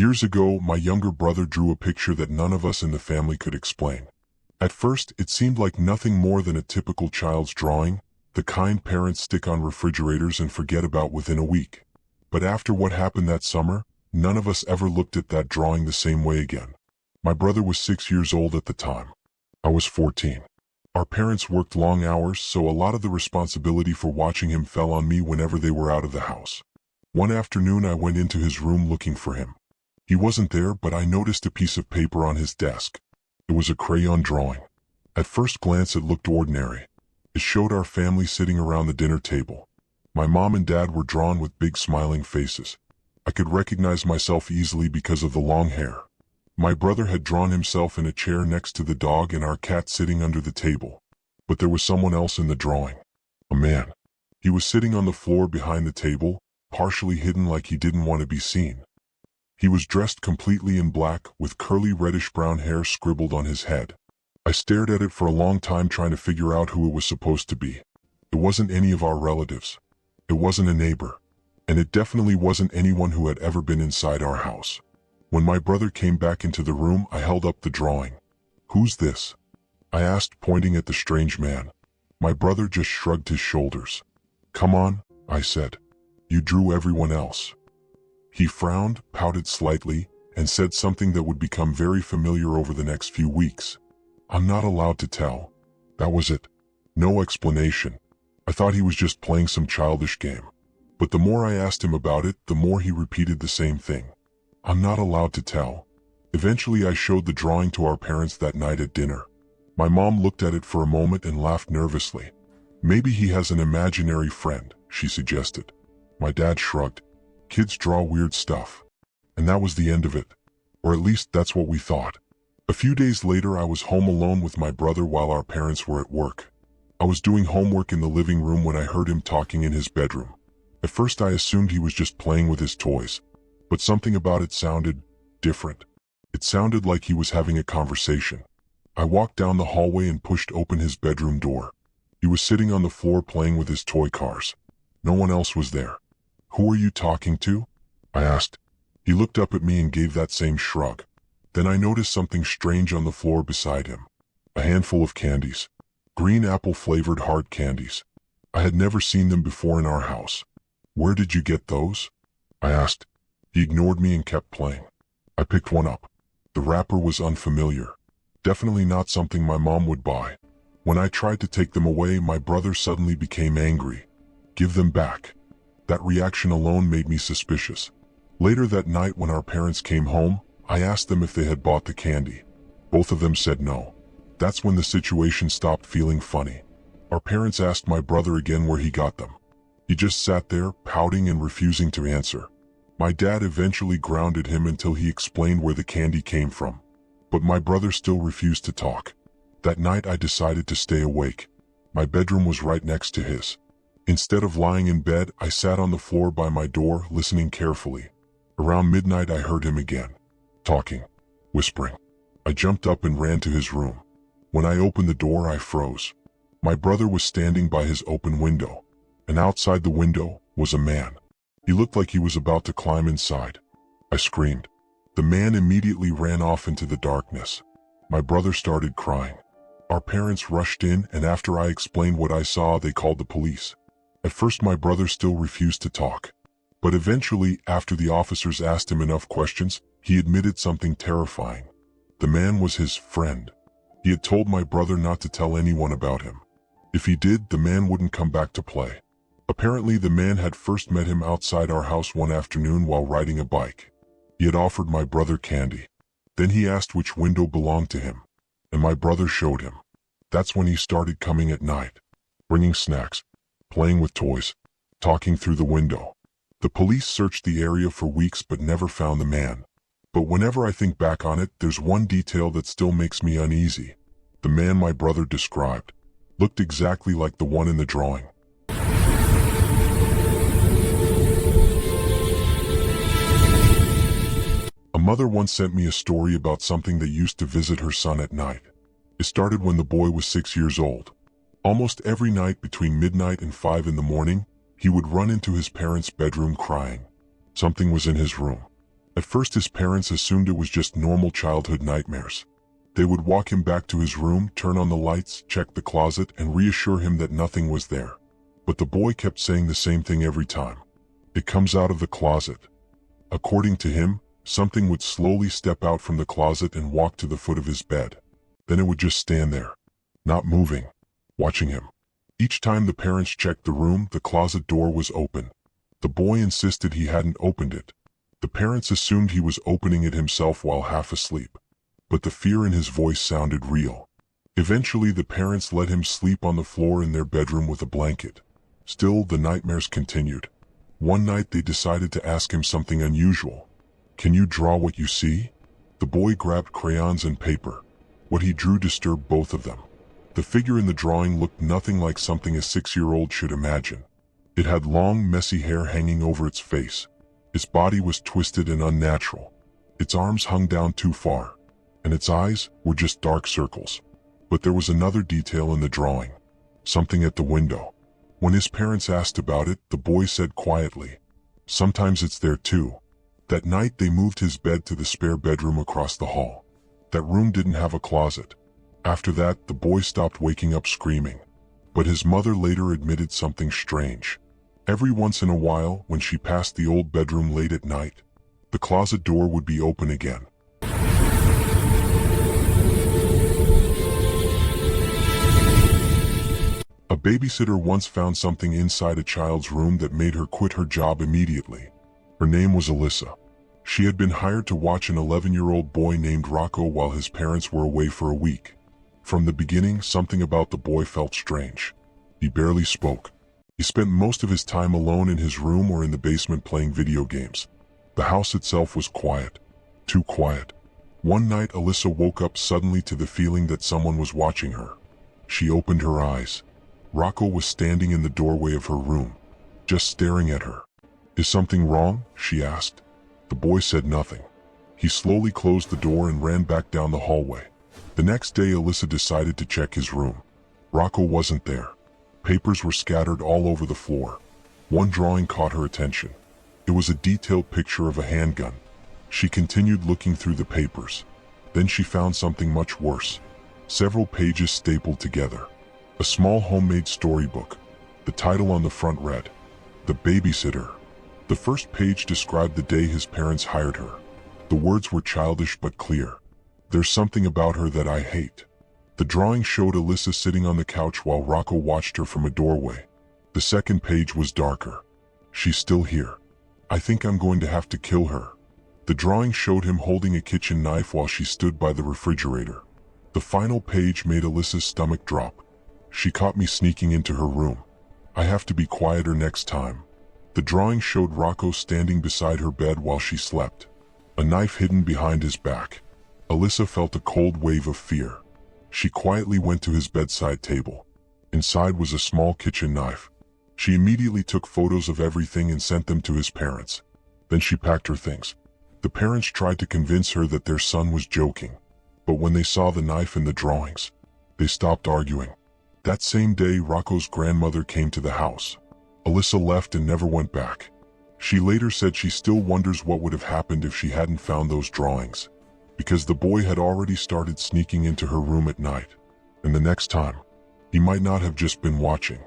Years ago, my younger brother drew a picture that none of us in the family could explain. At first, it seemed like nothing more than a typical child's drawing, the kind parents stick on refrigerators and forget about within a week. But after what happened that summer, none of us ever looked at that drawing the same way again. My brother was 6 years old at the time. I was 14. Our parents worked long hours, so a lot of the responsibility for watching him fell on me whenever they were out of the house. One afternoon I went into his room looking for him. He wasn't there, but I noticed a piece of paper on his desk. It was a crayon drawing. At first glance it looked ordinary. It showed our family sitting around the dinner table. My mom and dad were drawn with big smiling faces. I could recognize myself easily because of the long hair. My brother had drawn himself in a chair next to the dog and our cat sitting under the table. But there was someone else in the drawing. A man. He was sitting on the floor behind the table, partially hidden like he didn't want to be seen. He was dressed completely in black, with curly reddish-brown hair scribbled on his head. I stared at it for a long time trying to figure out who it was supposed to be. It wasn't any of our relatives. It wasn't a neighbor. And it definitely wasn't anyone who had ever been inside our house. When my brother came back into the room, I held up the drawing. "Who's this?" I asked, pointing at the strange man. My brother just shrugged his shoulders. "Come on," I said. "You drew everyone else." He frowned, pouted slightly, and said something that would become very familiar over the next few weeks. "I'm not allowed to tell." That was it. No explanation. I thought he was just playing some childish game. But the more I asked him about it, the more he repeated the same thing. "I'm not allowed to tell." Eventually I showed the drawing to our parents that night at dinner. My mom looked at it for a moment and laughed nervously. "Maybe he has an imaginary friend," she suggested. My dad shrugged. "Kids draw weird stuff." And that was the end of it. Or at least that's what we thought. A few days later I was home alone with my brother while our parents were at work. I was doing homework in the living room when I heard him talking in his bedroom. At first I assumed he was just playing with his toys. But something about it sounded different. It sounded like he was having a conversation. I walked down the hallway and pushed open his bedroom door. He was sitting on the floor playing with his toy cars. No one else was there. "Who are you talking to?" I asked. He looked up at me and gave that same shrug. Then I noticed something strange on the floor beside him. A handful of candies. Green apple-flavored hard candies. I had never seen them before in our house. "Where did you get those?" I asked. He ignored me and kept playing. I picked one up. The wrapper was unfamiliar. Definitely not something my mom would buy. When I tried to take them away, my brother suddenly became angry. "Give them back." That reaction alone made me suspicious. Later that night when our parents came home, I asked them if they had bought the candy. Both of them said no. That's when the situation stopped feeling funny. Our parents asked my brother again where he got them. He just sat there, pouting and refusing to answer. My dad eventually grounded him until he explained where the candy came from. But my brother still refused to talk. That night I decided to stay awake. My bedroom was right next to his. Instead of lying in bed, I sat on the floor by my door, listening carefully. Around midnight I heard him again. Talking. Whispering. I jumped up and ran to his room. When I opened the door I froze. My brother was standing by his open window. And outside the window was a man. He looked like he was about to climb inside. I screamed. The man immediately ran off into the darkness. My brother started crying. Our parents rushed in, and after I explained what I saw, they called the police. At first my brother still refused to talk. But eventually, after the officers asked him enough questions, he admitted something terrifying. The man was his friend. He had told my brother not to tell anyone about him. If he did, the man wouldn't come back to play. Apparently the man had first met him outside our house one afternoon while riding a bike. He had offered my brother candy. Then he asked which window belonged to him. And my brother showed him. That's when he started coming at night. Bringing snacks. Playing with toys. Talking through the window. The police searched the area for weeks but never found the man. But whenever I think back on it, there's one detail that still makes me uneasy. The man my brother described looked exactly like the one in the drawing. A mother once sent me a story about something that used to visit her son at night. It started when the boy was 6 years old. Almost every night between midnight and 5 in the morning, he would run into his parents' bedroom crying. Something was in his room. At first his parents assumed it was just normal childhood nightmares. They would walk him back to his room, turn on the lights, check the closet, and reassure him that nothing was there. But the boy kept saying the same thing every time. "It comes out of the closet." According to him, something would slowly step out from the closet and walk to the foot of his bed. Then it would just stand there, not moving, watching him. Each time the parents checked the room, the closet door was open. The boy insisted he hadn't opened it. The parents assumed he was opening it himself while half asleep. But the fear in his voice sounded real. Eventually the parents let him sleep on the floor in their bedroom with a blanket. Still, the nightmares continued. One night they decided to ask him something unusual. "Can you draw what you see?" The boy grabbed crayons and paper. What he drew disturbed both of them. The figure in the drawing looked nothing like something a 6-year-old should imagine. It had long, messy hair hanging over its face. Its body was twisted and unnatural. Its arms hung down too far, and its eyes were just dark circles. But there was another detail in the drawing. Something at the window. When his parents asked about it, the boy said quietly, "Sometimes it's there too." That night they moved his bed to the spare bedroom across the hall. That room didn't have a closet. After that, the boy stopped waking up screaming. But his mother later admitted something strange. Every once in a while, when she passed the old bedroom late at night, the closet door would be open again. A babysitter once found something inside a child's room that made her quit her job immediately. Her name was Alyssa. She had been hired to watch an 11-year-old boy named Rocco while his parents were away for a week. From the beginning, something about the boy felt strange. He barely spoke. He spent most of his time alone in his room or in the basement playing video games. The house itself was quiet. Too quiet. One night, Alyssa woke up suddenly to the feeling that someone was watching her. She opened her eyes. Rocco was standing in the doorway of her room, just staring at her. "Is something wrong?" she asked. The boy said nothing. He slowly closed the door and ran back down the hallway. The next day, Alyssa decided to check his room. Rocco wasn't there. Papers were scattered all over the floor. One drawing caught her attention. It was a detailed picture of a handgun. She continued looking through the papers. Then she found something much worse. Several pages stapled together. A small homemade storybook. The title on the front read, "The Babysitter." The first page described the day his parents hired her. The words were childish but clear. "There's something about her that I hate." The drawing showed Alyssa sitting on the couch while Rocco watched her from a doorway. The second page was darker. "She's still here. I think I'm going to have to kill her." The drawing showed him holding a kitchen knife while she stood by the refrigerator. The final page made Alyssa's stomach drop. "She caught me sneaking into her room. I have to be quieter next time." The drawing showed Rocco standing beside her bed while she slept, a knife hidden behind his back. Alyssa felt a cold wave of fear. She quietly went to his bedside table. Inside was a small kitchen knife. She immediately took photos of everything and sent them to his parents. Then she packed her things. The parents tried to convince her that their son was joking, but when they saw the knife in the drawings, they stopped arguing. That same day, Rocco's grandmother came to the house. Alyssa left and never went back. She later said she still wonders what would have happened if she hadn't found those drawings, because the boy had already started sneaking into her room at night, and the next time, he might not have just been watching.